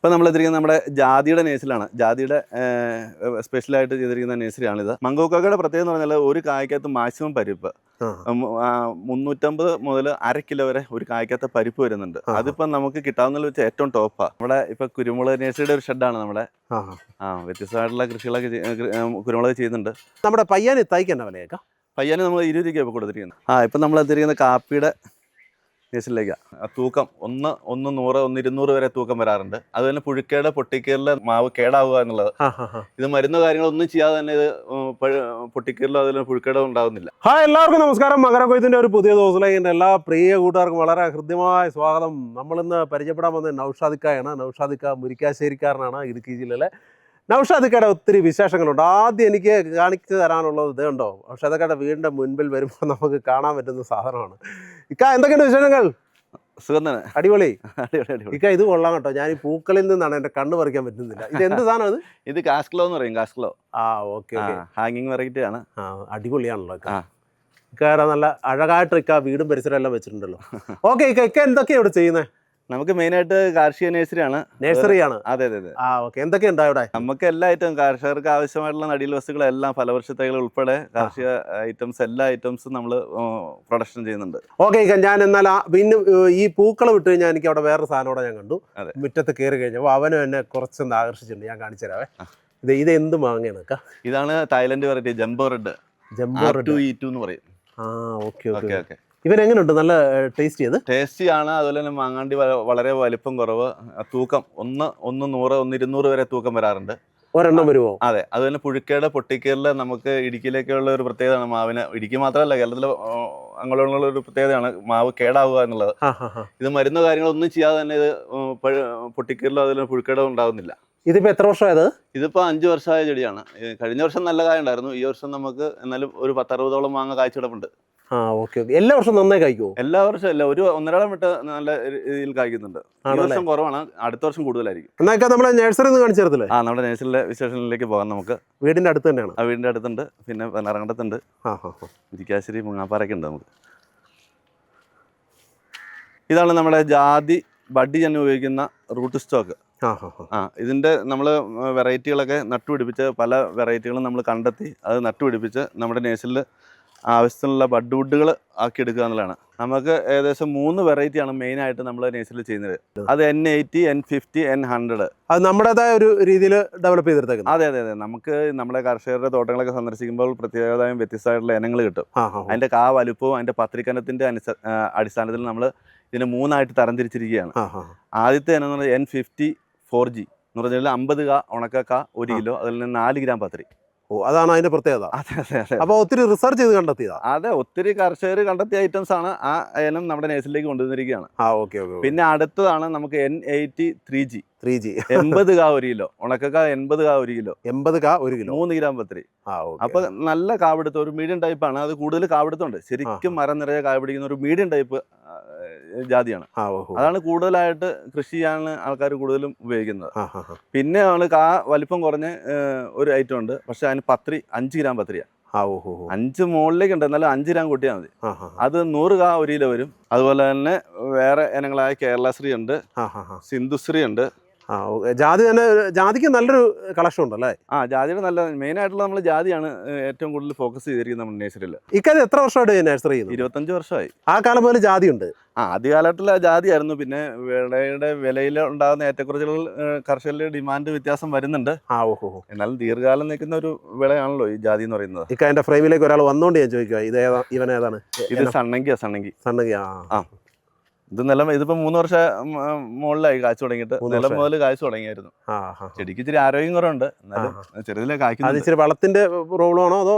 ഇപ്പോൾ നമ്മൾ എത്തിയിരിക്കുന്നത് നമ്മുടെ ജാതിയുടെ നേഴ്സിലാണ്. ജാതിയുടെ സ്പെഷ്യലായിട്ട് ചെയ്തിരിക്കുന്ന നേഴ്സറിയാണിത്. മംഗോക്കയുടെ പ്രത്യേകത എന്ന് പറഞ്ഞാൽ ഒരു കായ്ക്കകത്ത് മാക്സിമം പരിപ്പ് 350 മുതൽ അര കിലോ വരെ ഒരു കായ്ക്കകത്ത് പരിപ്പ് വരുന്നുണ്ട്. അതിപ്പം നമുക്ക് കിട്ടാവുന്നതിൽ വെച്ച് ഏറ്റവും ടോപ്പാണ്. നമ്മുടെ ഇപ്പം കുരുമുളക് നേഴ്സറിയുടെ ഒരു ഷെഡാണ് നമ്മുടെ. വ്യത്യസ്തമായിട്ടുള്ള കൃഷികളൊക്കെ കുരുമുളക് ചെയ്യുന്നുണ്ട്. നമ്മുടെ പയ്യാന് തൈക്കന്നെ വിലയേക്കാം. പയ്യാന് നമ്മൾ 20 രൂപയ്ക്ക് ഇപ്പോൾ കൊടുത്തിരിക്കുന്നത്. ഇപ്പം നമ്മൾ എത്തിയിരിക്കുന്ന കാപ്പിയുടെ നേഴ്സറിലേക്കാണ്. തൂക്കം 100, 100, 200 വരെ തൂക്കം വരാറുണ്ട്. അത് തന്നെ പുഴുക്കേട് പൊട്ടിക്കീറിലെ മാവ് കേടാവുക എന്നുള്ളത്. ഇത് മരുന്ന് കാര്യങ്ങളൊന്നും ചെയ്യാതെ തന്നെ ഇത് പൊട്ടിക്കീറിലോ അതിൽ പുഴുക്കേടോ ഉണ്ടാകുന്നില്ല. ഹായ്, എല്ലാവർക്കും നമസ്കാരം. മകരക്കൊയ്ത്തിന്റെ ഒരു പുതിയ ദിവസത്തിലേക്ക് എൻ്റെ എല്ലാ പ്രിയ കൂട്ടുകാർക്കും വളരെ ഹൃദ്യമായ സ്വാഗതം. നമ്മളിന്ന് പരിചയപ്പെടാൻ വന്നത് നൗഷാദിക്കയാണ്. നൗഷാദിക്ക മുരിക്കാശ്ശേരിക്കാരനാണ്, ഇടുക്കി ജില്ലയിലെ. നൗഷാദിക്കയുടെ ഒത്തിരി വിശേഷങ്ങളുണ്ട്. ആദ്യം എനിക്ക് കാണിച്ചു തരാനുള്ളത് ഇത് കണ്ടോ. നൗഷാദിക്കയുടെ വീടിൻ്റെ മുൻപിൽ വരുമ്പോൾ നമുക്ക് കാണാൻ പറ്റുന്ന സാധനമാണ്. ഇക്ക, എന്തൊക്കെയുണ്ട് വിശേഷങ്ങൾ? സുഖം തന്നെ, അടിപൊളി. ഇക്ക, ഇത് കൊള്ളാം കേട്ടോ. ഞാൻ ഈ പൂക്കളിൽ നിന്നാണ് എൻ്റെ കണ്ണ് പറിക്കാൻ പറ്റുന്നില്ല. ഇത് എന്ത് സാധനം? ഇത് കാസ്ക്ലോ എന്ന് പറയും. കാസ്ക്ലോ. ഓക്കെ. ഹാങ്ങിങ് വെറൈറ്റി ആണ്. അടിപൊളിയാണല്ലോ ഇക്ക. നല്ല അഴകായിട്ട് ഇക്ക വീടും പരിസരം എല്ലാം വെച്ചിട്ടുണ്ടല്ലോ. ഓക്കെ ഇക്ക, എന്തൊക്കെയാണ് ഇവിടെ ചെയ്യുന്നത്? നമുക്ക് മെയിനായിട്ട് കാർഷിക നേഴ്സറിയാണ്. നേഴ്സറിയാണ്? അതെ അതെ അതെ. ഓക്കെ. എന്തൊക്കെയുണ്ടോ ഇവിടെ? നമുക്ക് എല്ലാ ഐറ്റം കർഷകർക്ക് ആവശ്യമായിട്ടുള്ള നടീൽ വസ്തുക്കളെല്ലാം, ഫലവൃക്ഷ തൈകൾ ഉൾപ്പെടെ കാർഷിക ഐറ്റംസ്, എല്ലാ ഐറ്റംസും നമ്മൾ പ്രൊഡക്ഷൻ ചെയ്യുന്നുണ്ട്. ഓക്കെ. ഞാൻ എന്നാൽ പിന്നെ ഈ പൂക്കൾ വിട്ട് കഴിഞ്ഞാൽ എനിക്ക് അവിടെ വേറൊരു സാധനം കൂടെ ഞാൻ കണ്ടു. മുറ്റത്ത് കയറി കഴിഞ്ഞപ്പോൾ അവനും എന്നെ കുറച്ചൊന്ന് ആകർഷിച്ചിട്ടുണ്ട്. ഞാൻ കാണിച്ചു തരാവേ. ഇത് എന്ത് മാങ്ങയാണ്? ഇതാണ് Thailand variety jumbo red. Jumbo red എന്ന് പറയും. Okay okay okay. ഇവനെങ്ങനെയുണ്ട്? നല്ല ടേസ്റ്റി ആണ്. അതുപോലെ തന്നെ മാങ്ങാണ്ടി വളരെ വലിപ്പം കുറവ്. തൂക്കം 100, 100, 200 വരെ തൂക്കം വരാറുണ്ട്. ഒരെണ്ണം വരുമോ? അതെ. അതുപോലെ പുഴുക്കേട് പൊട്ടിക്കീറില് നമുക്ക് ഇടുക്കിയിലേക്കുള്ള ഒരു പ്രത്യേകതയാണ് മാവിന്. ഇടുക്കി മാത്രമല്ല, കേരളത്തിലെ അങ്ങനെയുള്ള ഒരു പ്രത്യേകതയാണ് മാവ് കേടാവുക എന്നുള്ളത്. ഇത് മരുന്ന് കാര്യങ്ങളൊന്നും ചെയ്യാതെ തന്നെ ഇത് പൊട്ടിക്കീറിലോ അതിൽ പുഴുക്കേടോ ഉണ്ടാകുന്നില്ല. ഇതിപ്പോ എത്ര വർഷമായത്? ഇതിപ്പോ 5 വർഷമായ ചെടിയാണ്. കഴിഞ്ഞ വർഷം നല്ല കായ ഉണ്ടായിരുന്നു. ഈ വർഷം നമുക്ക് എന്നാലും ഒരു 10-60ഓളം മാങ്ങ കായ്ച്ചിടപ്പുണ്ട്. എല്ലാ വർഷവും നന്നായി കായ്ക്കുമോ? എല്ലാ വർഷവും അല്ല, ഒരു 1.5 വിട്ട് നല്ല രീതിയിൽ കായ്ക്കുന്നുണ്ട്. ഈ വർഷം കുറവാണ്, അടുത്ത വർഷം കൂടുതലായിരിക്കും. എന്നൊക്കെ നമ്മുടെ നഴ്സറി കാണിച്ചു തരത്തില്ലേ? നമ്മുടെ നഴ്സറിയിലെ വിശേഷങ്ങളിലേക്ക് പോകാം നമുക്ക്. വീടിന്റെ അടുത്ത് തന്നെയാണ്? വീടിന്റെ അടുത്തുണ്ട്. പിന്നെ പനറങ്ങണ്ടത്തുണ്ട്, മുരിക്കാശ്ശേരി, മുങ്ങാപ്പാറയൊക്കെ ഉണ്ട് നമുക്ക്. ഇതാണ് നമ്മുടെ ജാതി ബഡ്ഡി തന്നെ ഉപയോഗിക്കുന്ന റൂട്ട് സ്റ്റോക്ക്. ഇതിന്റെ നമ്മൾ വെറൈറ്റികളൊക്കെ നട്ടുപിടിപ്പിച്ച്, പല വെറൈറ്റികളും നമ്മൾ കണ്ടെത്തി അത് നട്ടുപിടിപ്പിച്ച് നമ്മുടെ നഴ്സറിയിൽ ആവശ്യത്തിനുള്ള ബഡ്വുഡുകൾ ആക്കിയെടുക്കുക എന്നുള്ളതാണ്. നമുക്ക് ഏകദേശം 3 വെറൈറ്റിയാണ് മെയിനായിട്ട് നമ്മൾ നഴ്സറിയിൽ ചെയ്യുന്നത്. അത് N80, N50, N100. അത് നമ്മുടേതായ ഒരു രീതിയിൽ ഡെവലപ്പ് ചെയ്തെടുത്തേക്കുന്നത്. അതെ അതെ അതെ. നമുക്ക് നമ്മുടെ കർഷകരുടെ തോട്ടങ്ങളൊക്കെ സന്ദർശിക്കുമ്പോൾ പ്രത്യേകതയും വ്യത്യസ്തമായിട്ടുള്ള ഇനങ്ങൾ കിട്ടും. അതിൻ്റെ വലുപ്പവും അതിൻ്റെ പത്രികനത്തിൻ്റെ അടിസ്ഥാനത്തിൽ നമ്മൾ ഇതിനെ 3ആയിട്ട് തരംതിരിച്ചിരിക്കുകയാണ്. ആദ്യത്തെ ഇനം എന്ന് പറഞ്ഞാൽ N50 4G എന്ന് പറഞ്ഞാൽ 50 കാ ഉണക്ക 1 കിലോ, അതിൽ നിന്ന് 4 ഗ്രാം പത്രി. അതാണ് അതിന്റെ പ്രത്യേകത. അതെ അതെ അതെ. അപ്പോൾ ഒത്തിരി റിസർച്ച് ചെയ്ത് കണ്ടെത്തിയതാ? അതെ, ഒത്തിരി കർഷകർ കണ്ടെത്തിയ ഐറ്റംസ് ആണ്. ആ ഇനം നമ്മുടെ നഴ്സറിയിലേക്ക് കൊണ്ടുവന്നിരിക്കുകയാണ്. പിന്നെ അടുത്തതാണ് നമുക്ക് N80 3G. 80 കാ 1 കിലോ, ഉണക്ക 80 കാ 1 കിലോ, 80 കാ 1 കിലോ, 3 ഗ്രാം പത്രി. അപ്പൊ നല്ല കാവെടുത്ത ഒരു മീഡിയം ടൈപ്പാണ്. അത് കൂടുതൽ കാവെടുത്തുണ്ട്. ശരിക്കും മരം നിറയെ കായ പിടിക്കുന്ന ഒരു മീഡിയം ടൈപ്പ് ജാതിയാണ്. അതാണ് കൂടുതലായിട്ട് കൃഷി ചെയ്യാൻ ആൾക്കാർ കൂടുതലും ഉപയോഗിക്കുന്നത്. പിന്നെ നമ്മൾ വലിപ്പം കുറഞ്ഞ ഒരു ഐറ്റം ഉണ്ട്. പക്ഷെ അതിന് പത്രി 5 ഗ്രാം പത്രിയാണ്. 5 മുകളിലേക്ക് ഉണ്ട്, എന്നാലും 5 ഗ്രാം കൂട്ടിയാൽ മതി. അത് 100 കാ 1 കിലോ വരും. അതുപോലെ തന്നെ വേറെ ഇനങ്ങളായ കേരളശ്രീ ഉണ്ട്, സിന്ധുശ്രീ ഉണ്ട്. ജാതി തന്നെ. ജാതിക്ക് നല്ലൊരു കളക്ഷൻ ഉണ്ടല്ലേ? ജാതിയുടെ നല്ല മെയിനായിട്ടുള്ള നമ്മൾ ജാതിയാണ് ഏറ്റവും കൂടുതൽ ഫോക്കസ് ചെയ്തിരിക്കുന്നത് നമ്മുടെ നഴ്സറിയിൽ. ഇക്കാര്യം എത്ര വർഷമായിട്ട് നഴ്സറി ചെയ്യുന്നു? 25 വർഷമായി. ആ കാലം മുതൽ ജാതി ഉണ്ട്? ആദ്യകാലത്തിൽ ജാതിയായിരുന്നു. പിന്നെ വിളയുടെ വിലയിൽ ഉണ്ടാകുന്ന ഏറ്റക്കുറച്ചിലുകൾ കർഷകരുടെ ഡിമാൻഡ് വ്യത്യാസം വരുന്നുണ്ട്. എന്നാലും ദീർഘകാലം നിൽക്കുന്ന ഒരു വിളയാണല്ലോ ഈ ജാതി എന്ന് പറയുന്നത്. ഇക്കാന്റെ ഫ്രെയിമിലേക്ക് ഒരാൾ വന്നോണ്ട് ഞാൻ ചോദിക്കുക, ഇവൻ ഏതാണ്? ഇത് സണ്ണങ്കി. ഇത് ഇതിപ്പോ 3 വർഷം മുകളിലായി കാഴ്ച തുടങ്ങിയിട്ട്. നിലം മുതൽ കാഴ്ച തുടങ്ങിയായിരുന്നു. ചെടിക്ക് ഇച്ചിരി ആരോഗ്യം കുറവുണ്ട്, എന്നാലും ചെറുതിലെ കായ്ക്കുന്നത്. വളത്തിന്റെ പ്രോബ്ലം ആണോ അതോ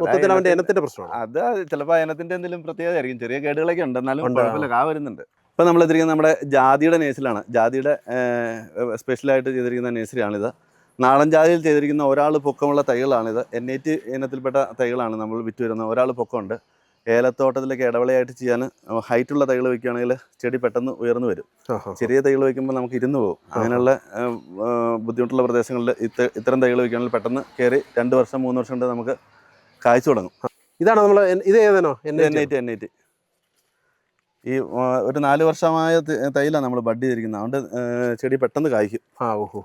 മൊത്തത്തിൽ അവന്റെ ഇനത്തിന്റെ പ്രശ്നമാണോ? അത് ചിലപ്പോൾ ഇനത്തിന്റെ എന്തെങ്കിലും പ്രത്യേകത ആയിരിക്കും. ചെറിയ കേടുകളൊക്കെ ഉണ്ട്, എന്നാലും കുഴപ്പമില്ല, കാ വരുന്നുണ്ട്. ഇപ്പൊ നമ്മൾ എത്തിയിരിക്കുന്നത് നമ്മുടെ ജാതിയുടെ നേഴ്സറിലാണ്. ജാതിയുടെ സ്പെഷ്യലായിട്ട് ചെയ്തിരിക്കുന്ന നേഴ്സറിയാണിത്. നാടൻ ജാതിയിൽ ചെയ്തിരിക്കുന്ന ഒരാൾ പൊക്കമുള്ള തൈകളാണിത്. N80 ഇനത്തിൽപ്പെട്ട തൈകളാണ് നമ്മൾ വിറ്റ് വരുന്നത്. ഒരാൾ പൊക്കമുണ്ട്. ഏലത്തോട്ടത്തിലേക്ക് ഇടവിളയായിട്ട് ചെയ്യാൻ ഹൈറ്റുള്ള തൈകൾ വയ്ക്കുകയാണെങ്കിൽ ചെടി പെട്ടെന്ന് ഉയർന്നു വരും. ചെറിയ തൈകൾ വയ്ക്കുമ്പോൾ നമുക്ക് ഇരുന്ന് പോകും. അങ്ങനെയുള്ള ബുദ്ധിമുട്ടുള്ള പ്രദേശങ്ങളിൽ ഇത്തരം തൈകൾ വയ്ക്കുകയാണെങ്കിൽ പെട്ടെന്ന് കയറി 2 വർഷം 3 വർഷം കൊണ്ട് നമുക്ക് കായ്ച്ചു തുടങ്ങും. ഇതാണ് നമ്മൾ ഇത് ഏതാണോ? N80. ഈ ഒരു 4 വർഷമായ തൈലാണ് നമ്മൾ ബഡ് ചെയ്തിരിക്കുന്നത്. അതുകൊണ്ട് ചെടി പെട്ടെന്ന് കായ്ക്കും. ഓഹോ.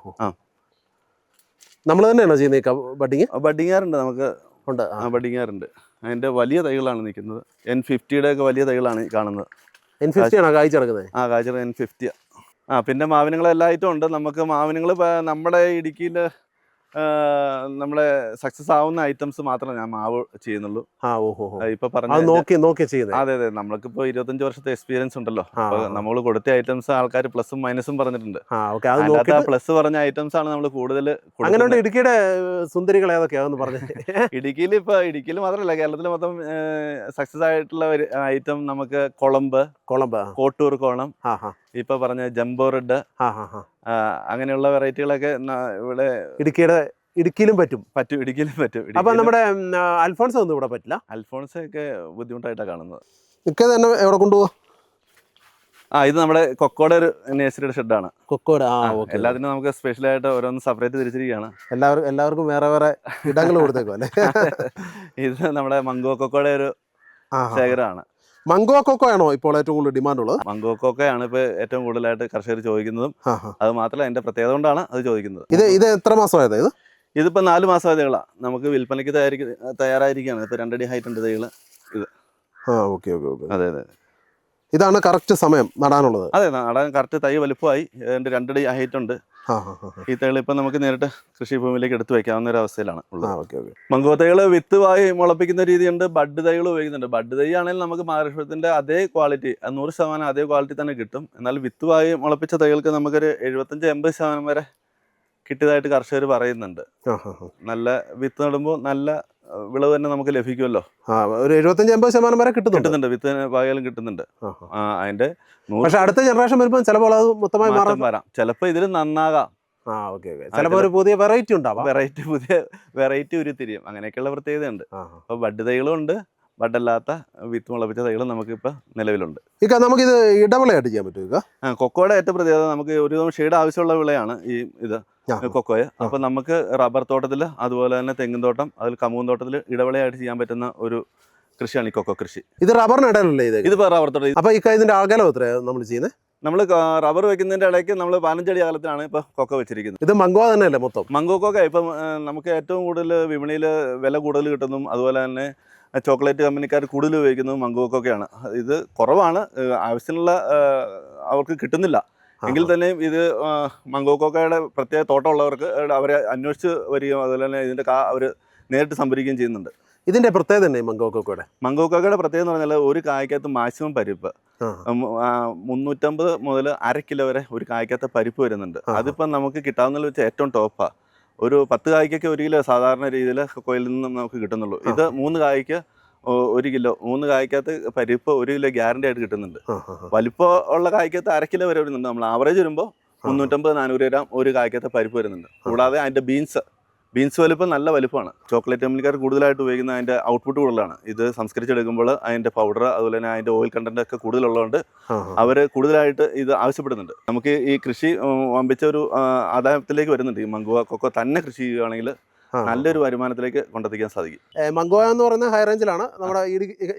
നമ്മൾ തന്നെയാണോ ചെയ്യുന്നത് ബഡിങ്? ബഡിങ്ങാറുണ്ട്, നമുക്ക് ഉണ്ട്. ബഡിങ്ങാറുണ്ട്. അതിൻ്റെ വലിയ തൈകളാണ് നിൽക്കുന്നത്. N50 ഒക്കെ വലിയ തൈകളാണ് ഈ കാണുന്നത്. N50 ആണോ കായ്ച്ചെടുക്കുന്നത്? കായ്ച്ചത് N50. പിന്നെ മാവിനങ്ങൾ എല്ലാ ഐറ്റവും ഉണ്ട്. നമുക്ക് മാവിനങ്ങൾ നമ്മുടെ ഇടുക്കിയിൽ നമ്മളെ സക്സസ് ആവുന്ന ഐറ്റംസ് മാത്രമേ ഞാൻ മാവ് ചെയ്യുന്നുള്ളൂ. ഇപ്പൊ നോക്കി ചെയ്യുന്നത്. അതെ, നമ്മൾക്കിപ്പോ 25 വർഷത്തെ എക്സ്പീരിയൻസ് ഉണ്ടല്ലോ. നമ്മൾ കൊടുത്ത ഐറ്റംസ് ആൾക്കാർ പ്ലസും മൈനസും പറഞ്ഞിട്ടുണ്ട്. പ്ലസ് പറഞ്ഞ ഐറ്റംസ് ആണ് നമ്മൾ കൂടുതൽ. അങ്ങനെ ഇടുക്കിയുടെ സുന്ദരികൾ ഏതൊക്കെയാന്ന് പറഞ്ഞു. ഇടുക്കിയിൽ മാത്രമല്ല, കേരളത്തിൽ മൊത്തം സക്സസ് ആയിട്ടുള്ള ഒരു ഐറ്റം നമുക്ക് കൊളമ്പ്, കോട്ടൂർ കോണം, ഇപ്പൊ പറഞ്ഞ ജംബോ റെഡ്, അങ്ങനെയുള്ള വെറൈറ്റികളൊക്കെ ഇവിടെ ഇടുക്കിയിലും പറ്റും. ഇടുക്കിയിലും പറ്റും. അപ്പൊ നമ്മുടെ അൽഫോൺസോ ഒന്നും ഇവിടെ പറ്റില്ല. അൽഫോൺസോ ഒക്കെ ബുദ്ധിമുട്ടായിട്ടാണ് കാണുന്നത്. തന്നെ എവിടെ കൊണ്ടുപോവാ? ഇത് നമ്മുടെ കൊക്കോയുടെ ഒരു നേഴ്സറിയുടെ ഷെഡാണ്. കൊക്കോയുടെ എല്ലാത്തിനും നമുക്ക് സ്പെഷ്യലായിട്ട് ഓരോന്ന് സെപ്പറേറ്റ് തിരിച്ചിരിക്കുകയാണ്. എല്ലാവർക്കും വേറെ വേറെ ഇടങ്ങൾ കൊടുത്തേക്കും അല്ലേ? ഇത് നമ്മുടെ മംഗോ കൊക്കോയുടെ ഒരു ശേഖരമാണ്. മംഗോ കൊക്കോ ആണോ ഇപ്പോൾ ഏറ്റവും കൂടുതൽ ഡിമാൻഡ് ഉള്ളത്? മംഗോ കൊക്കോയാണ് ഇപ്പോൾ ഏറ്റവും കൂടുതലായിട്ട് കർഷകർ ചോദിക്കുന്നതും. അത് മാത്രമല്ല, അതിന്റെ പ്രത്യേകത കൊണ്ടാണ് അത് ചോദിക്കുന്നത്. ഇത് എത്ര മാസമായത്? ഇതിപ്പോൾ 4 മാസമായ തൈകളാണ്. നമുക്ക് വിൽപ്പനയ്ക്ക് തയ്യാറായിരിക്കുകയാണ്. ഇപ്പോൾ 2 അടി ഹൈറ്റ് ഉണ്ട് തൈകള്. ഇത് അതെ. ഇതാണ് കറക്റ്റ് സമയം നടാനുള്ളത്. അതെ, നടാൻ കറക്റ്റ് തൈ വലുപ്പമായി. 2 അടി ഹൈറ്റ് ഉണ്ട്. ഈ തൈകൾ ഇപ്പം നമുക്ക് നേരിട്ട് കൃഷിഭൂമിയിലേക്ക് എടുത്തു വയ്ക്കാവുന്ന ഒരു അവസ്ഥയിലാണ് ഉള്ളത്. മംഗോ തൈകൾ വിത്തുമായി മുളപ്പിക്കുന്ന രീതിയുണ്ട്. ബഡ് തൈകൾ ഉപയോഗിക്കുന്നുണ്ട്. ബഡ് തൈ ആണെങ്കിൽ നമുക്ക് മഹാരാഷ്ട്രത്തിന്റെ അതേ ക്വാളിറ്റി, 100% അതേ ക്വാളിറ്റി തന്നെ കിട്ടും. എന്നാൽ വിത്തുമായി മുളപ്പിച്ച തൈകൾക്ക് നമുക്കൊരു 75-80% വരെ കിട്ടിയതായിട്ട് കർഷകർ പറയുന്നുണ്ട്. നല്ല വിത്ത് നടുമ്പോൾ നല്ല വിളവ് തന്നെ നമുക്ക് ലഭിക്കുമല്ലോ. ഒരു 75-80% വരെ കിട്ടുന്നുണ്ട്. വിത്ത് പാകലും കിട്ടുന്നുണ്ട്. അതിന്റെ അടുത്ത ജനറേഷൻ വരുമ്പോൾ ചിലപ്പോൾ അത് മൊത്തമായി വരാം. ചിലപ്പോൾ ഇതിൽ നന്നാകാം. ചിലപ്പോൾ ഒരു പുതിയ വെറൈറ്റി ഉണ്ടാവാം. പുതിയ വെറൈറ്റി ഉരുത്തിരിയും. അങ്ങനെയൊക്കെയുള്ള പ്രത്യേകതയുണ്ട്. അപ്പോൾ ബഡ് തൈകളും ഉണ്ട്, ബഡല്ലാത്ത വിത്ത് മുളപ്പിച്ച തൈകളും നമുക്കിപ്പോൾ നിലവിലുണ്ട്. നമുക്കിത് ഇടവിളയായിട്ട് ചെയ്യാൻ പറ്റും. കൊക്കോയുടെ ഏറ്റവും പ്രത്യേകത, നമുക്ക് ഒരു ഷെയ്ഡ് ആവശ്യമുള്ള വിളയാണ് ഇത് കൊക്കോയ. അപ്പോൾ നമുക്ക് റബ്ബർ തോട്ടത്തിൽ, അതുപോലെ തന്നെ തെങ്ങിൻ തോട്ടം, അതിൽ കമുകൻ തോട്ടത്തിൽ ഇടവിളയായിട്ട് ചെയ്യാൻ പറ്റുന്ന ഒരു കൃഷിയാണ് ഈ കൊക്കോ കൃഷി. ഇത് റബ്ബറിന് ഇടയിലല്ലേ? ഇതിപ്പോൾ റബ്ബർ തോട്ടം. അപ്പോൾ ഇതിന്റെ അകലം എത്രയാണ് നമ്മൾ ചെയ്യുന്നത്? നമ്മൾ റബ്ബർ വെക്കുന്നതിന്റെ ഇടയ്ക്ക് നമ്മൾ 15 അടി അകലത്തിലാണ് ഇപ്പോൾ കൊക്കോ വെച്ചിരിക്കുന്നത്. ഇത് മംഗോ തന്നെയല്ലേ മൊത്തം? മംഗോ കൊക്കോ ഇപ്പം നമുക്ക് ഏറ്റവും കൂടുതൽ വിപണിയിൽ വില കൂടുതൽ കിട്ടുന്നതും, അതുപോലെ തന്നെ ചോക്ലേറ്റ് കമ്പനിക്കാർ കൂടുതൽ ഉപയോഗിക്കുന്നതും മംഗോ കൊക്കോയാണ്. ഇത് കുറവാണ്, ആവശ്യമുള്ള അവർക്ക് കിട്ടുന്നില്ല. എങ്കിൽ തന്നെയും ഇത് മംഗോ കൊക്കോയുടെ പ്രത്യേക തോട്ടമുള്ളവർക്ക് അവരെ അന്വേഷിച്ച് വരികയും അതുപോലെ തന്നെ ഇതിൻ്റെ അവർ നേരിട്ട് സംഭരിക്കുകയും ചെയ്യുന്നുണ്ട്. ഇതിന്റെ പ്രത്യേകത തന്നെ മംഗോ കൊക്കോയുടെ പ്രത്യേകത എന്ന് പറഞ്ഞാൽ ഒരു കായ്ക്കകത്ത് മാക്സിമം പരിപ്പ് 350 മുതൽ 1/2 കിലോ വരെ ഒരു കായ്ക്കകത്ത് പരിപ്പ് വരുന്നുണ്ട്. അതിപ്പം നമുക്ക് കിട്ടാവുന്നതിൽ വെച്ച് ഏറ്റവും ടോപ്പാണ്. ഒരു 10 കായ്ക്കൊക്കെ 1 കിലോ സാധാരണ രീതിയിൽ കൊക്കോയിൽ നിന്നും നമുക്ക് കിട്ടുന്നുള്ളൂ. ഇത് 3 കായ്ക്ക് 1 കിലോ, 3 കായ്ക്കകത്ത് പരിപ്പ് 1 കിലോ ഗ്യാരണ്ടി ആയിട്ട് കിട്ടുന്നുണ്ട്. വലിപ്പം ഉള്ള കായ്ക്കകത്ത് 1/2 കിലോ വരെ വരുന്നുണ്ട്. നമ്മൾ ആവറേജ് വരുമ്പോൾ 350-400 ഗ്രാം ഒരു കായ്ക്കകത്ത് പരിപ്പ് വരുന്നുണ്ട്. കൂടാതെ അതിൻ്റെ ബീൻസ് വലുപ്പം നല്ല വലുപ്പമാണ്. ചോക്ലേറ്റ് കമ്പനിക്കാർ കൂടുതലായിട്ട് ഉപയോഗിക്കുന്ന അതിൻ്റെ ഔട്ട്പുട്ട് കൂടുതലാണ്. ഇത് സംസ്കരിച്ചെടുക്കുമ്പോൾ അതിൻ്റെ പൗഡർ, അതുപോലെ തന്നെ അതിൻ്റെ ഓയിൽ കണ്ടന്റ് ഒക്കെ കൂടുതലുള്ളതുകൊണ്ട് അവർ കൂടുതലായിട്ട് ഇത് ആവശ്യപ്പെടുന്നുണ്ട്. നമുക്ക് ഈ കൃഷി വമ്പിച്ച ഒരു ആദായത്തിലേക്ക് വരുന്നുണ്ട്. ഈ മംഗോ കൊക്കോ തന്നെ കൃഷി ചെയ്യുകയാണെങ്കിൽ നല്ലൊരു വരുമാനത്തിലേക്ക് കൊണ്ടെത്തിക്കാൻ സാധിക്കും. മംഗോ എന്ന് പറയുന്നത് ഹൈ റേഞ്ചിലാണ് നമ്മുടെ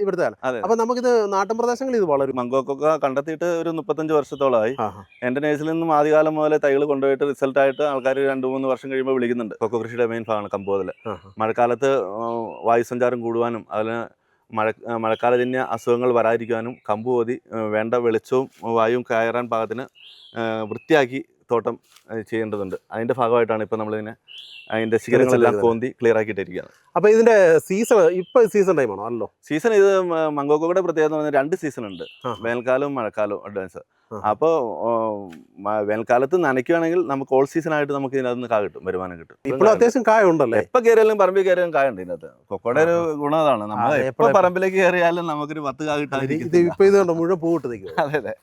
ഇവിടുത്തെ. അപ്പൊ നമുക്കിത് നാട്ടിൻ പ്രദേശങ്ങളിൽ ഇത് വളരും. മംഗോ കൊക്കോ കണ്ടെത്തിയിട്ട് ഒരു 35 വർഷത്തോളമായി. എന്റെ നേഴ്സിൽ നിന്നും ആദ്യകാലം മുതലേ തൈകൾ കൊണ്ടുപോയിട്ട് റിസൾട്ടായിട്ട് ആൾക്കാർ 2-3 വർഷം കഴിയുമ്പോൾ വിളിക്കുന്നുണ്ട്. കൊക്കോ കൃഷിയുടെ മെയിൻ ഭാഗമാണ് കമ്പോതിൽ. മഴക്കാലത്ത് വായുസഞ്ചാരം കൂടുവാനും അതിന് മഴക്കാലജന്യ അസുഖങ്ങൾ വരാതിരിക്കാനും കമ്പുപോതി വേണ്ട വെളിച്ചവും വായുവും കയറാൻ പാകത്തിന് വൃത്തിയാക്കി തോട്ടം ചെയ്യേണ്ടതുണ്ട്. അതിന്റെ ഭാഗമായിട്ടാണ് ഇപ്പൊ നമ്മളിതിനെ അതിന്റെ ശിഖരങ്ങളെല്ലാം കോന്തി ക്ലിയർ ആക്കിയിട്ടിരിക്കുകയാണ്. അപ്പൊ ഇതിന്റെ സീസൺ ടൈമാണോ? അല്ലോ, സീസൺ ഇത് മംഗോ കൊക്കോയുടെ പ്രത്യേകത എന്ന് പറഞ്ഞാൽ 2 സീസൺ ഉണ്ട്, വേനൽക്കാലവും മഴക്കാലവും അഡ്വാൻസ്. അപ്പോൾ വേനൽക്കാലത്ത് നനയ്ക്കുകയാണെങ്കിൽ നമുക്ക് ഓൾ സീസൺ ആയിട്ട് നമുക്ക് ഇതിനകത്ത് കായ കിട്ടും, വരുമാനം കിട്ടും. ഇപ്പോൾ അത്യാവശ്യം കായ ഉണ്ടല്ലേ? എപ്പോൾ കയറിയാലും പറമ്പിൽ കയറിയാലും കായ ഉണ്ട് ഇതിനകത്ത്. കൊക്കോയുടെ ഒരു ഗുണം അതാണ്, നമ്മൾ എപ്പോൾ പറമ്പിലേക്ക് കയറിയാലും നമുക്കൊരു 10 കായ കിട്ടാതിരിക്കും. ഇപ്പൊ ഇത് മുഴുവൻ പൂവിട്ട് നിൽക്കും. അതെ,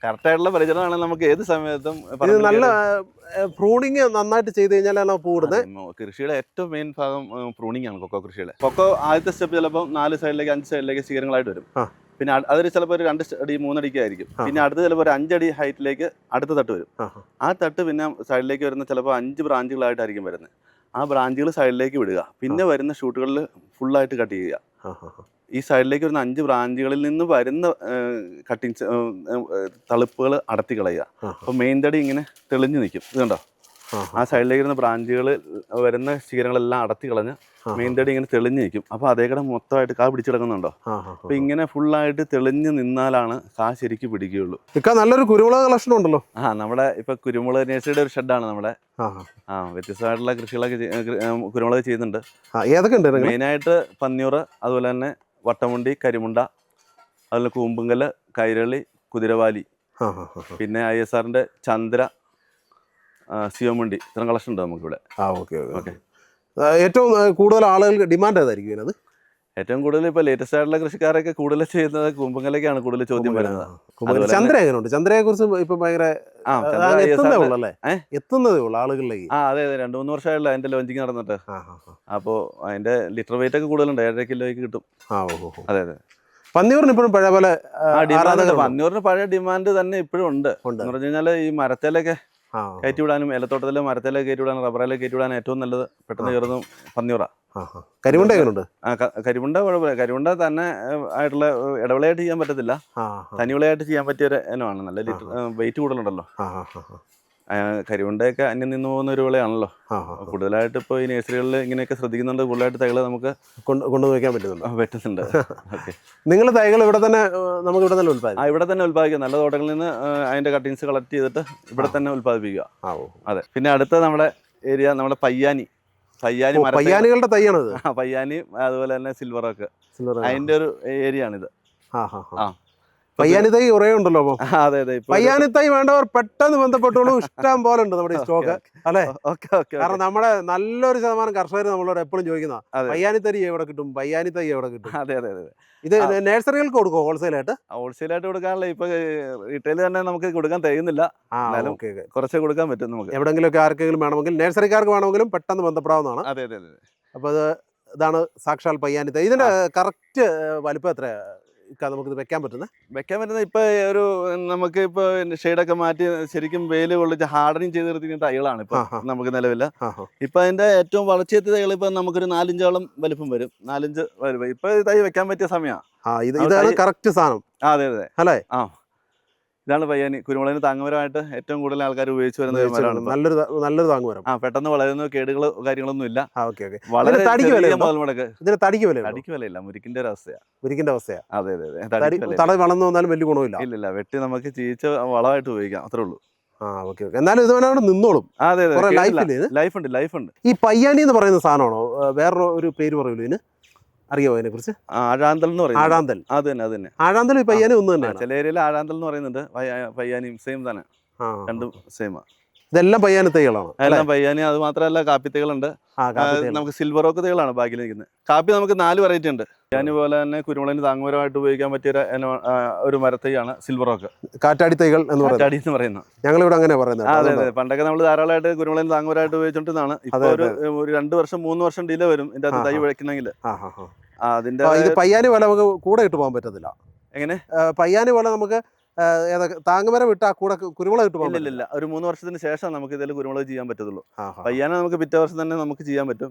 കറക്റ്റായിട്ടുള്ള പരിചരണമാണെങ്കിൽ നമുക്ക് ഏത് സമയത്തും. നല്ല പ്രൂണിങ് നന്നായിട്ട് ചെയ്ത് കഴിഞ്ഞാൽ പൂടുന്നത്. കൃഷിയുടെ ഏറ്റവും മെയിൻ ഭാഗം പ്രൂണിങ് ആണ് കൊക്കോ കൃഷിയുടെ. കൊക്കോ ആദ്യത്തെ സ്റ്റെപ്പ് ചിലപ്പോൾ 4 സൈഡിലേക്ക് 5 സൈഡിലേക്ക് ശിഖരങ്ങളായിട്ട് വരും. പിന്നെ അതൊരു ചിലപ്പോൾ ഒരു 2 അടി 3 അടിക്ക് ആയിരിക്കും. പിന്നെ അടുത്ത ചിലപ്പോൾ ഒരു 5 അടി ഹൈറ്റിലേക്ക് അടുത്ത തട്ട് വരും. ആ തട്ട് പിന്നെ സൈഡിലേക്ക് വരുന്ന ചിലപ്പോൾ 5 ബ്രാഞ്ചുകളായിട്ടായിരിക്കും വരുന്നത്. ആ ബ്രാഞ്ചുകൾ സൈഡിലേക്ക് വിടുക. പിന്നെ വരുന്ന ഷൂട്ടുകളിൽ ഫുള്ളായിട്ട് കട്ട് ചെയ്യുക. ഈ സൈഡിലേക്ക് വരുന്ന 5 ബ്രാഞ്ചുകളിൽ നിന്ന് വരുന്ന കട്ടിങ്സ് തളിപ്പുകൾ അടർത്തി കളയുക. അപ്പോൾ മെയിൻ തടി ഇങ്ങനെ തെളിഞ്ഞു നിൽക്കും. ഇത് കണ്ടോ, ആ സൈഡിലേക്ക് വരുന്ന ബ്രാഞ്ചുകൾ വരുന്ന ശിഖരങ്ങളെല്ലാം അടർത്തി കളഞ്ഞ് മെയിൻ തടി ഇങ്ങനെ തെളിഞ്ഞു നിൽക്കും. അപ്പോൾ അതേ കൂടെ മൊത്തമായിട്ട് കാ പിടിച്ചെടുക്കുന്നുണ്ടോ. അപ്പോൾ ഇങ്ങനെ ഫുള്ളായിട്ട് തെളിഞ്ഞ് നിന്നാലാണ് കാ ശരിക്കും പിടിക്കുകയുള്ളൂ. നല്ലൊരു കുരുമുളക് കളക്ഷൻ ഉണ്ടല്ലോ. നമ്മുടെ ഇപ്പൊ കുരുമുളക് നഴ്സറിയുടെ ഒരു ഷെഡാണ് നമ്മുടെ. വ്യത്യസ്തമായിട്ടുള്ള കൃഷികളൊക്കെ കുരുമുളക് ചെയ്യുന്നുണ്ട്. ഏതൊക്കെ ഉണ്ട്? മെയിനായിട്ട് പന്നിയൂറ്, അതുപോലെ തന്നെ വട്ടമുണ്ടി, കരിമുണ്ട, അതുപോലെ കൂമ്പുങ്കല്, കൈരളി, കുതിരവാലി, പിന്നെ ISRന്റെ ചന്ദ്ര, സിയോമുണ്ടി, ഇത്തരം കളക്ഷൻ ഉണ്ട് നമുക്കിവിടെ. ഓക്കെ. ഏറ്റവും കൂടുതൽ ആളുകൾക്ക് ഡിമാൻഡ് ഏതായിരിക്കും അത്? ഏറ്റവും കൂടുതൽ ഇപ്പൊ ലേറ്റസ്റ്റ് ആയിട്ടുള്ള കൃഷിക്കാരൊക്കെ കൂടുതൽ ചെയ്യുന്നത് കൂമ്പുങ്കലേക്കാണ് കൂടുതൽ ചോദ്യം വരുന്നത്. ചന്ദ്ര എങ്ങനെയുണ്ട്? ചന്ദ്രയെ കുറിച്ച് ഇപ്പൊ ഭയങ്കര എത്തുന്നതേ ഉള്ളൂ ആളുകളിലേക്ക്. അതെ 2-3 വർഷമായുള്ള അതിന്റെ ലോഞ്ചിങ് നടന്നിട്ട്. അപ്പോ അതിന്റെ ലിറ്റർ വെയിറ്റ് ഒക്കെ കൂടുതലുണ്ട്, 1.5 കിലോയ്ക്ക് കിട്ടും. അതെ. പന്നിയൂറിന് ഇപ്പോഴും പഴയ പോലെ പന്നിയൂറിന് പഴയ ഡിമാൻഡ് തന്നെ ഇപ്പോഴും ഉണ്ട്. എന്ന് പറഞ്ഞു കഴിഞ്ഞാൽ ഈ മരത്തേലൊക്കെ കയറ്റി വിടാനും, ഏലത്തോട്ടത്തിലെ മരത്തേലൊക്കെ കയറ്റി വിടാനും, റബ്ബറിലേക്ക് കയറ്റി വിടാനും ഏറ്റവും നല്ലത് പെട്ടെന്ന് കയറുന്നു പന്നിയൂറ. കരിമുണ്ട എങ്ങനെയുണ്ട്? കരിമുണ്ട കുഴപ്പമില്ല. കരിമുണ്ട തന്നെ ആയിട്ടുള്ള ഇടവിളയായിട്ട് ചെയ്യാൻ പറ്റത്തില്ല, തനിവിളയായിട്ട് ചെയ്യാൻ പറ്റിയ ഒരു ഇനമാണ്. നല്ല ലിറ്റർ വെയിറ്റ് കൂടുതലുണ്ടല്ലോ. കരിമുണ്ടയൊക്കെ അന്യം നിന്ന് പോകുന്ന ഒരു വിളയാണല്ലോ. കൂടുതലായിട്ട് ഇപ്പോൾ ഈ നഴ്സറികളിൽ ഇങ്ങനെയൊക്കെ ശ്രദ്ധിക്കുന്നുണ്ട്. കൂടുതലായിട്ട് തൈകൾ നമുക്ക് കൊണ്ടുവയ്ക്കാൻ പറ്റുന്നുണ്ട്. നിങ്ങൾ തൈകൾ ഇവിടെ തന്നെ നമുക്ക് ഇവിടെ തന്നെ ഉത്പാദിക്കും? ഇവിടെ തന്നെ ഉത്പാദിക്കുക. നല്ല തോട്ടങ്ങളിൽ നിന്ന് അതിന്റെ കട്ടിങ്സ് കളക്ട് ചെയ്തിട്ട് ഇവിടെ തന്നെ ഉത്പാദിപ്പിക്കുക. അതെ. പിന്നെ അടുത്ത നമ്മുടെ ഏരിയ നമ്മുടെ പയ്യാനികളുടെ തൈയാണത്. പയ്യാനി, അതുപോലെ തന്നെ സിൽവറൊക്കെ അതിന്റെ ഒരു ഏരിയ ആണിത്. പയ്യാനി തൈ കുറേ ഉണ്ടല്ലോ. അതെ. പയ്യാനി തൈ വേണ്ടവർ പെട്ടെന്ന് ബന്ധപ്പെട്ടോളൂ. ഇഷ്ടം പോലെ ഉണ്ട് നമ്മുടെ സ്റ്റോക്ക്, അല്ലേ? കാരണം നമ്മുടെ നല്ലൊരു ശതമാനം കർഷകർ നമ്മളോട് എപ്പോഴും ചോദിക്കുന്ന പയ്യാനി തൈ എവിടെ കിട്ടും, പയ്യാനി തൈ എവിടെ കിട്ടും. അതെ. ഇത് നഴ്സറികൾക്ക് കൊടുക്കുമോ? ഹോൾസെയിലായിട്ട് കൊടുക്കാനുള്ള ഇപ്പൊ റീറ്റെയിൽ തന്നെ നമുക്ക് കൊടുക്കാൻ കഴിയുന്നില്ല. കുറച്ചേ കൊടുക്കാൻ പറ്റും നമുക്ക്. എവിടെങ്കിലുമൊക്കെ ആർക്കെങ്കിലും വേണമെങ്കിൽ, നഴ്സറിക്കാർക്ക് വേണമെങ്കിലും പെട്ടെന്ന് ബന്ധപ്പെടാവുന്നതാണ്. അതെ. അപ്പൊ ഇതാണ് സാക്ഷാൽ പയ്യാനി തൈ. ഇതിന്റെ കറക്റ്റ് വലിപ്പം എത്രയാ നമുക്ക് വെക്കാൻ പറ്റുന്നത്? ഇപ്പൊ ഒരു നമുക്ക് ഇപ്പൊ ഷെയ്ഡൊക്കെ മാറ്റി ശരിക്കും വെയില് കൊള്ളിച്ച് ഹാർഡനിങ് ചെയ്ത് നിർത്തിക്കുന്ന തൈകളാണ് ഇപ്പൊ നമുക്ക് നിലവില്ല. ഇപ്പൊ അതിന്റെ ഏറ്റവും വളർച്ചയെത്തിയ തൈകൾ ഇപ്പൊ നമുക്കൊരു 4 ഇഞ്ചോളം വലിപ്പം വരും. 4 ഇഞ്ച് വരും. ഇപ്പൊ തൈ വെക്കാൻ പറ്റിയ സമയമാണ്. ഇതാണ് കറക്റ്റ് സാധനം. അതെ അല്ലേ? ഇതാണ് പയ്യാനി. കുരുമുളകിന് താങ്ങുമരമായിട്ട് ഏറ്റവും കൂടുതൽ ആൾക്കാർ ഉപയോഗിച്ച് വരുന്ന മരമാണ്. നല്ലൊരു താങ്ങുമരം. പെട്ടെന്ന് വളരുന്ന കേടുകൾ കാര്യങ്ങളൊന്നും ഇല്ല. വളരെ തടിക്ക് വിലയില്ല. മുരിക്കിന്റെ ഒരു അവസ്ഥയാ. അതെ. തട വളർന്നു വന്നാലും വലിയ ഗുണമില്ല. ഇല്ല. വെട്ടി നമുക്ക് ചീച്ച വളമായിട്ട് ഉപയോഗിക്കാം, അത്രേ ഉള്ളൂ. എന്നാലും ഇത് വേണം നിന്നോളും. അതെ. ലൈഫ് ഉണ്ട്. ഈ പയ്യാനി എന്ന് പറയുന്ന സാധനമാണോ? വേറൊരു പേര് പറയൂലോ ഇതിന്? അറിയാമോ അതിനെ കുറിച്ച്? ആഴാന്തൽ എന്ന് പറയും. ആഴാന്തൽ. അത് തന്നെ. ആഴാന്തൽ പയ്യാനി ഒന്ന് തന്നെ. ചില ഏരിയയിൽ ആഴാന്തൽ എന്ന് പറയുന്നുണ്ട്, പയ്യാനിയും സെയിം തന്നെ. രണ്ടും സെയിം. ഇതെല്ലാം പയ്യാനി തൈകളാണ്. എല്ലാം പയ്യാനി. അത് മാത്രമല്ല കാപ്പി തൈകളുണ്ട്. നമുക്ക് സിൽവർ ഓക്ക് തൈകളാണ് ബാക്കി നിൽക്കുന്നത്. കാപ്പി നമുക്ക് 4 വെറൈറ്റി ഉണ്ട്. പയ്യാനി പോലെ തന്നെ കുരുമുളകിന് താങ്ങുമരമായിട്ട് ഉപയോഗിക്കാൻ പറ്റിയ ഒരു മരത്തൈയാണ് സിൽവർ ഓക്ക്. കാറ്റാടി തൈകൾ എന്ന് പറയുന്നത് ഞങ്ങളിവിടെ അങ്ങനെ പറയുന്നത്. അതെ. പണ്ടൊക്കെ നമ്മൾ ധാരാളമായിട്ട് കുരുമുളകിന് താങ്ങുമരമായിട്ട് ഉപയോഗിച്ചോണ്ടിരുന്നതാണ്. ഇപ്പൊ ഒരു 2 വർഷം 3 വർഷം ഡിലേ വരും ഇതിന്റെ അകത്ത് തൈ വിളയ്ക്കണമെങ്കിൽ. അതിന്റെ പയ്യാനി പോലെ നമുക്ക് കൂടെ ഇട്ട് പോകാൻ പറ്റത്തില്ല. എങ്ങനെ? പയ്യാനി പോലെ നമുക്ക് താങ്ങുമരം വിട്ട് ആ കൂടെ കുരുമുളക് ഇട്ട് പോകാൻ ഇല്ല. ഒരു 3 വർഷത്തിന് ശേഷം നമുക്ക് ഇതിൽ കുരുമുളക് ചെയ്യാൻ പറ്റത്തുള്ളൂ. പയ്യാന നമുക്ക് പിറ്റേ വർഷം തന്നെ നമുക്ക് ചെയ്യാൻ പറ്റും.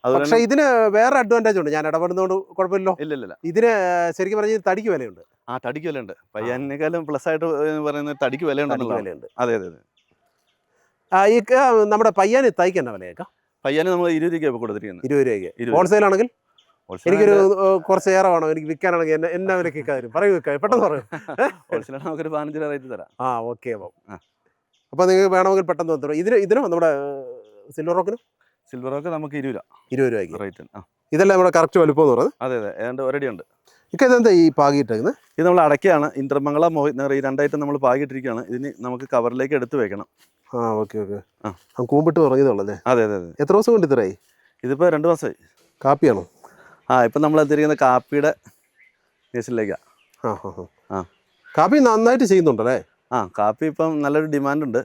പക്ഷെ ഇതിന് വേറെ അഡ്വാൻറ്റേജ് ഉണ്ട്. ഞാൻ ഇടപെടുന്നതുകൊണ്ട് കുഴപ്പമില്ലല്ലോ. ഇല്ല. ഇതിന് ശരിക്കും പറഞ്ഞാൽ തടിക്ക് വിലയുണ്ട്. തടിക്ക് വിലയുണ്ട്. പയ്യാനേക്കാളും പ്ലസ് ആയിട്ട് പറയുന്നത് തടിക്ക് വിലയുണ്ട്. അതെ. ഈ നമ്മുടെ പയ്യാനി തൈക്ക് എന്നാ വിലയേക്കാം? പയ്യാനി നമ്മൾ 20 രൂപയ്ക്ക് കൊടുത്തിരിക്കുന്നത്. 20 രൂപയ്ക്ക്. ഹോൾസെയിൽ ആണെങ്കിൽ എനിക്കൊരു കുറച്ച് ഏറെ വേണം. എനിക്ക് വിൽക്കാനാണെങ്കിൽ എന്നാ വിലക്ക് തരും? പറയൂ, പെട്ടെന്ന് പറയൂ. ഹോൾസെയിൽ നമുക്കൊരു 15 രൂപ റേറ്റ് തരാം. ഓക്കെ. അപ്പോൾ നിങ്ങൾക്ക് വേണമെങ്കിൽ പെട്ടെന്ന് തരും. ഇതിനും നമ്മുടെ സിൽവർ റോക്ക് നമുക്ക് 20 രൂപയ്ക്ക് റേറ്റ്. ഇതെല്ലാം നമ്മുടെ കറക്റ്റ് വലുപ്പം എന്ന് പറയുന്നത്? അതെ. ഏതാണ്ട് ഒരടി ഉണ്ട്. ഇതെന്താ ഈ പാകിയിട്ടേക്കുന്നത്? ഇത് നമ്മൾ അടയ്ക്കാണ്. ഇന്റർമംഗള, മോഹിത് നഗർ, ഈ 2 ഐറ്റം നമ്മൾ പാകിയിട്ടിരിക്കുകയാണ്. ഇതിന് നമുക്ക് കവറിലേക്ക് എടുത്ത് വെക്കണം. ഓക്കെ. കൂമ്പിട്ട് തുടങ്ങിയതുള്ളല്ലേ? അതെ. എത്ര ദിവസം കൊണ്ട് ഇത്രയായി? ഇതിപ്പോൾ 2 മാസമായി. കാപ്പിയാണോ? ഇപ്പം നമ്മൾ എത്തിയിരിക്കുന്ന കാപ്പിയുടെ കേസിലേക്കാണ്. കാപ്പി നന്നായിട്ട് ചെയ്യുന്നുണ്ടല്ലേ? കാപ്പി ഇപ്പം നല്ലൊരു ഡിമാൻഡ് ഉണ്ട്.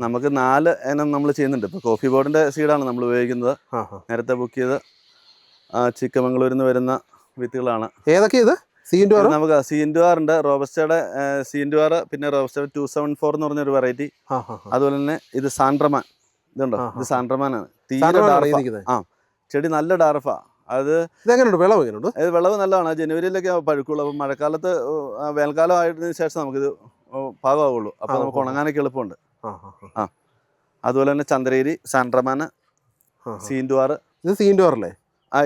നമുക്ക് 4 ഇനം നമ്മൾ ചെയ്യുന്നുണ്ട്. ഇപ്പോൾ കോഫി ബോർഡിന്റെ സീഡാണ് നമ്മൾ ഉപയോഗിക്കുന്നത്. നേരത്തെ ബുക്ക് ചെയ്ത് ചിക്കമംഗളൂരിൽ നിന്ന് വരുന്ന വിത്തുകളാണ്. ഏതൊക്കെ ഇത്? നമുക്ക് C&R ഉണ്ട്, റോബസ്റ്റയുടെ C&R, പിന്നെ റോബസ്റ്റയുടെ 274 എന്ന് പറഞ്ഞൊരു വെറൈറ്റി. അതുപോലെ തന്നെ ഇത് സാൻഡ്രമാൻ. ഇതുണ്ടോ? ഇത് സാൻഡ്രമാനാണ്. തീരെ ചെടി നല്ല ഡാർഫാ. അത് ഇതെങ്ങനെയുണ്ട്, വിളവ് എങ്ങനെയുണ്ട്? വിളവ് നല്ലതാണ്. ജനുവരിയിലൊക്കെ പഴുക്കുള്ളൂ. അപ്പം മഴക്കാലത്ത് വേനൽക്കാലം ആയതിനു ശേഷം നമുക്കിത് പാകമാവുള്ളൂ. അപ്പോൾ നമുക്ക് ഉണങ്ങാനൊക്കെ എളുപ്പമുണ്ട്. ആ അതുപോലെ തന്നെ ചന്ദ്രഗിരി, സാൻഡ്രമാന, സീൻഡുവാർ. ഇത് സീൻഡോറല്ലേ?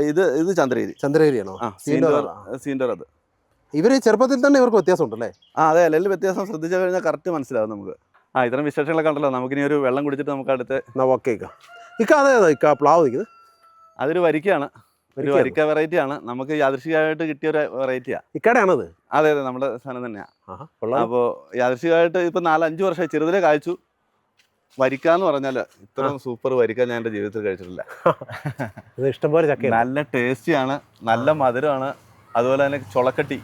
ഇത് ചന്ദ്രഗിരി. ചന്ദ്രഗിരിയാണോ? സീൻഡോർ. അത് ഇവർ ചെറുപ്പത്തിൽ തന്നെ ഇവർക്ക് വ്യത്യാസം ഉണ്ടല്ലേ? അതെ, അല്ലെങ്കിൽ വ്യത്യാസം ശ്രദ്ധിച്ചു കഴിഞ്ഞാൽ കറക്റ്റ് മനസ്സിലാവും നമുക്ക്. ഇത്തരം വിശേഷങ്ങളൊക്കെ ഉണ്ടല്ലോ. നമുക്കിനി ഒരു വെള്ളം കുടിച്ചിട്ട് നമുക്ക് അടുത്ത് ഓക്കെ അതെ പ്ലാവ് നിൽക്കുന്നത്. അതൊരു വരിക്കയാണ്, ഒരു വരിക്ക വെറൈറ്റി ആണ്. നമുക്ക് യാദൃശികമായിട്ട് കിട്ടിയ ഒരു വെറൈറ്റിയാണ്. ഇക്കടയാണത്? അതെ, നമ്മുടെ സാധനം തന്നെയാണ്. അപ്പോൾ യാദൃശികമായിട്ട് ഇപ്പം 4-5 വർഷമായി ചെറുതിലെ കായ്ച്ചു. വരിക്കാന്ന് പറഞ്ഞാൽ ഇത്ര സൂപ്പർ വരിക്ക ഞാൻ എൻ്റെ ജീവിതത്തിൽ കഴിച്ചിട്ടില്ല. ഇഷ്ടംപോലെ ചക്ക, നല്ല ടേസ്റ്റിയാണ്, നല്ല മധുരമാണ്. അതുപോലെ തന്നെ ചുളക്കട്ടി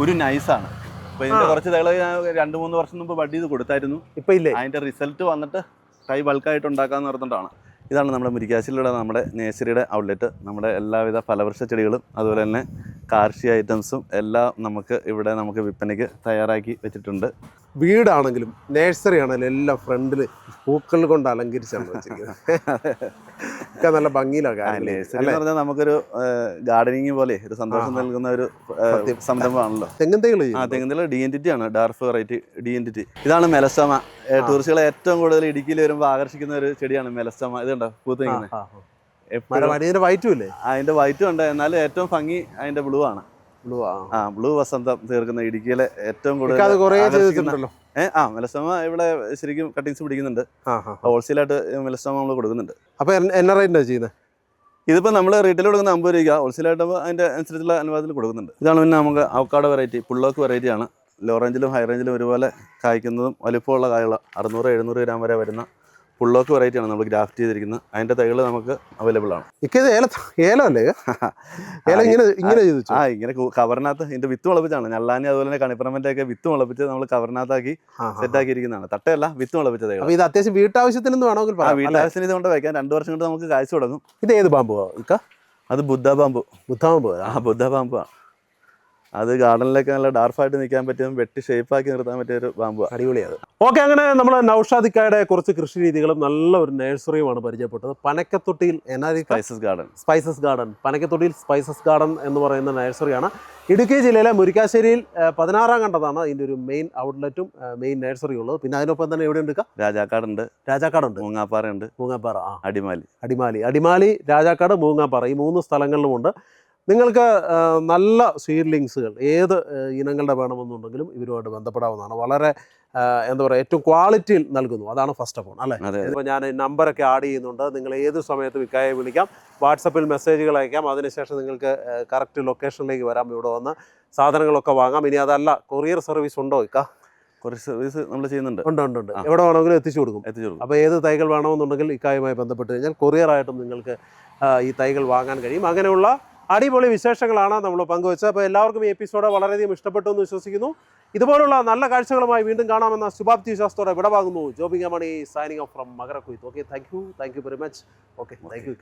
ഒരു നൈസാണ്. അപ്പോൾ ഇതിൻ്റെ കുറച്ച് തൈകൾ ഞാൻ 2-3 വർഷം മുമ്പ് ബഡ് ചെയ്ത് കൊടുത്തായിരുന്നു. ഇപ്പം ഇല്ലേ? അതിൻ്റെ റിസൾട്ട് വന്നിട്ട് തൈ ബൾക്കായിട്ട് ഉണ്ടാക്കാമെന്ന് പറഞ്ഞിട്ടാണ്. ഇതാണ് നമ്മുടെ മുരിക്കാശ്ശേരിയിലുള്ള നമ്മുടെ നേഴ്സറിയുടെ ഔട്ട്ലെറ്റ്. നമ്മുടെ എല്ലാവിധ ഫലവൃക്ഷ ചെടികളും അതുപോലെ തന്നെ കാർഷിക ഐറ്റംസും എല്ലാം നമുക്ക് വിൽപ്പനയ്ക്ക് തയ്യാറാക്കി വെച്ചിട്ടുണ്ട്. വീടാണെങ്കിലും നേഴ്സറി ആണെങ്കിലും എല്ലാം ഫ്രണ്ടിൽ പൂക്കൾ കൊണ്ട് അലങ്കരിച്ചാണ് വെച്ചിരിക്കുന്നത്. ഒക്കെ നല്ല ഭംഗിയിലാണ്. നേഴ്സറി എന്ന് പറഞ്ഞാൽ നമുക്കൊരു ഗാർഡനിങ് പോലെ ഒരു സന്തോഷം നൽകുന്ന ഒരു സംരംഭമാണല്ലോ. തെങ്ങിൻ തൈകൾ? തെങ്ങിൻ തൈകൾ DNTT ആണ്, ഡാർഫ് വെറൈറ്റി DNTT. ഇതാണ് മെലസ്റ്റോമ. ടൂറിസ്റ്റുകളെ ഏറ്റവും കൂടുതൽ ഇടുക്കിയിൽ വരുമ്പോൾ ആകർഷിക്കുന്ന ഒരു ചെടിയാണ് മെലസ്റ്റോമ. ഇത് കണ്ടോ പൂത്ത് നിൽക്കുന്നത്? വൈറ്റും ഇല്ലേ? അതിന്റെ വൈറ്റും ഉണ്ട്, എന്നാലും ഏറ്റവും ഭംഗി അതിന്റെ ബ്ലൂ ആണ്. ബ്ലൂ വസന്തം തീർക്കുന്ന ഇടുക്കിയിലെ ഏറ്റവും കൂടുതൽ മെലസ്റ്റോമ ഇവിടെ ശരിക്കും കട്ടിങ്സ് പിടിക്കുന്നുണ്ട്. ഹോൾസെയിലായിട്ട് മെലസ്റ്റോമ നമ്മൾ കൊടുക്കുന്നുണ്ട്. അപ്പൊ എന്നാ റേറ്റാ ചെയ്യുന്നത്? ഇതിപ്പോൾ നമ്മൾ റീറ്റെയിൽ കൊടുക്കുന്ന 50 രൂപ, ഹോൾസെയിലായിട്ട് അതിൻ്റെ അനുസരിച്ചുള്ള അനുപാതത്തിൽ കൊടുക്കുന്നുണ്ട്. ഇതാണ് പിന്നെ നമുക്ക് അവക്കാഡോ വെറൈറ്റി, പുള്ളോക്ക് വെറൈറ്റിയാണ്. ലോ റേഞ്ചിലും ഹൈ റേഞ്ചിലും ഒരുപോലെ കായ്ക്കുന്നതും വലിപ്പമുള്ള കായുള്ള 600-700 ഗ്രാം വരെ വരുന്ന പുള്ളോക്ക് വെറൈറ്റിയാണ് നമ്മൾ ഗ്രാഫ്റ്റ് ചെയ്തിരിക്കുന്നത്. അതിൻ്റെ തൈകൾ നമുക്ക് അവൈലബിൾ ആണ്. ഏലമല്ലേ? ഇങ്ങനെ കവറിനകത്ത് ഇതിന്റെ വിത്ത് മുളപ്പിച്ചാണ്. ഞള്ളാനി അതുപോലെ തന്നെ കണിപ്പറമ്പൻ്റെ ഒക്കെ വിത്ത് മുളപ്പിച്ച് നമ്മൾ കവറിനകത്താക്കി സെറ്റാക്കിയിരിക്കുന്നതാണ്. തട്ടയല്ല, വിത്ത് മുളപ്പിച്ച തൈകൾ. ഇത് അത്യാവശ്യം വീട്ടാവശ്യത്തിന് വേണമെങ്കിൽ വീട്ടാവശ്യത്തിന് ഇതുകൊണ്ട് വയ്ക്കാൻ 2 വർഷം കൊണ്ട് നമുക്ക് കാഴ്ച തുടങ്ങും. ഇത് ഏത് ബാമ്പു? അത് ബുദ്ധ ബാമ്പു. ബുദ്ധ ബാമ്പു. അത് ഗാർഡനിലൊക്കെ നല്ല ഡാർഫായിട്ട് നിൽക്കാൻ പറ്റും, വെട്ടി ഷേപ്പാക്കി നിർത്താൻ പറ്റിയ ഒരു ബാമ്പു. അടിപൊളിയാണ്. ഓക്കെ, അങ്ങനെ നമ്മൾ നൗഷാദിക്കയുടെ കുറച്ച് കൃഷി രീതികളും നല്ല ഒരു നഴ്സറിയുമാണ് പരിചയപ്പെട്ടത്. പനക്കത്തൊട്ടിയിൽ സ്പൈസസ് ഗാർഡൻ പനക്കത്തൊട്ടിയിൽ സ്പൈസസ് ഗാർഡൻ എന്ന് പറയുന്ന നഴ്സറിയാണ്. ഇടുക്കി ജില്ലയിലെ മുരിക്കാശ്ശേരിയിൽ 16-ാം കണ്ടതാണ് ഇതിൻ്റെ ഒരു മെയിൻ ഔട്ട്ലെറ്റും മെയിൻ നഴ്സറി ഉള്ളത്. പിന്നെ അതിനൊപ്പം തന്നെ എവിടെ ഉണ്ട്? രാജാക്കാടുണ്ട്, മൂങ്ങാപ്പാറ, അടിമാലി, രാജാക്കാട്, മൂങ്ങാപ്പാറ, ഈ 3 സ്ഥലങ്ങളിലുമുണ്ട്. നിങ്ങൾക്ക് നല്ല സീഡ്ലിങ്സുകൾ ഏത് ഇനങ്ങളുടെ വേണമെന്നുണ്ടെങ്കിലും ഇവരുമായിട്ട് ബന്ധപ്പെടാവുന്നതാണ്. വളരെ എന്താ പറയുക, ഏറ്റവും ക്വാളിറ്റിയിൽ നൽകുന്നു. അതാണ് ഫസ്റ്റ് ഓഫ് ഓൾ അല്ലേ? ഇപ്പോൾ ഞാൻ നമ്പറൊക്കെ ആഡ് ചെയ്യുന്നുണ്ട്. നിങ്ങൾ ഏത് സമയത്ത് വിൽക്കായെ വിളിക്കാം, വാട്സപ്പിൽ മെസ്സേജുകൾ അയക്കാം. അതിനുശേഷം നിങ്ങൾക്ക് കറക്റ്റ് ലൊക്കേഷനിലേക്ക് വരാം, ഇവിടെ വന്ന് സാധനങ്ങളൊക്കെ വാങ്ങാം. ഇനി അതല്ല, കൊറിയർ സർവീസ് ഉണ്ടോ? കൊറിയർ സർവീസ് നമ്മൾ ചെയ്യുന്നുണ്ട്. ഉണ്ട്. എവിടെ വേണമെങ്കിലും എത്തിച്ചു കൊടുക്കും. അപ്പോൾ ഏത് തൈകൾ വേണമെന്നുണ്ടെങ്കിൽ ഇക്കായുമായി ബന്ധപ്പെട്ട് കഴിഞ്ഞാൽ കൊറിയറായിട്ടും നിങ്ങൾക്ക് ഈ തൈകൾ വാങ്ങാൻ കഴിയും. അങ്ങനെയുള്ള അടിപൊളി വിശേഷങ്ങളാണ് നമ്മൾ പങ്കുവച്ചത്. അപ്പോൾ എല്ലാവർക്കും ഈ എപ്പിസോഡ് വളരെയധികം ഇഷ്ടപ്പെട്ടു എന്ന് വിശ്വസിക്കുന്നു. ഇതുപോലുള്ള നല്ല കാഴ്ചകളുമായി വീണ്ടും കാണാമെന്ന ശുഭാപ്തി വിശ്വാസത്തോടെ വിടവാങ്ങുന്നു. Jobin Mani signing off from മകരക്കൊയ്ത്ത്. Okay, thank you very much. Okay, thank U.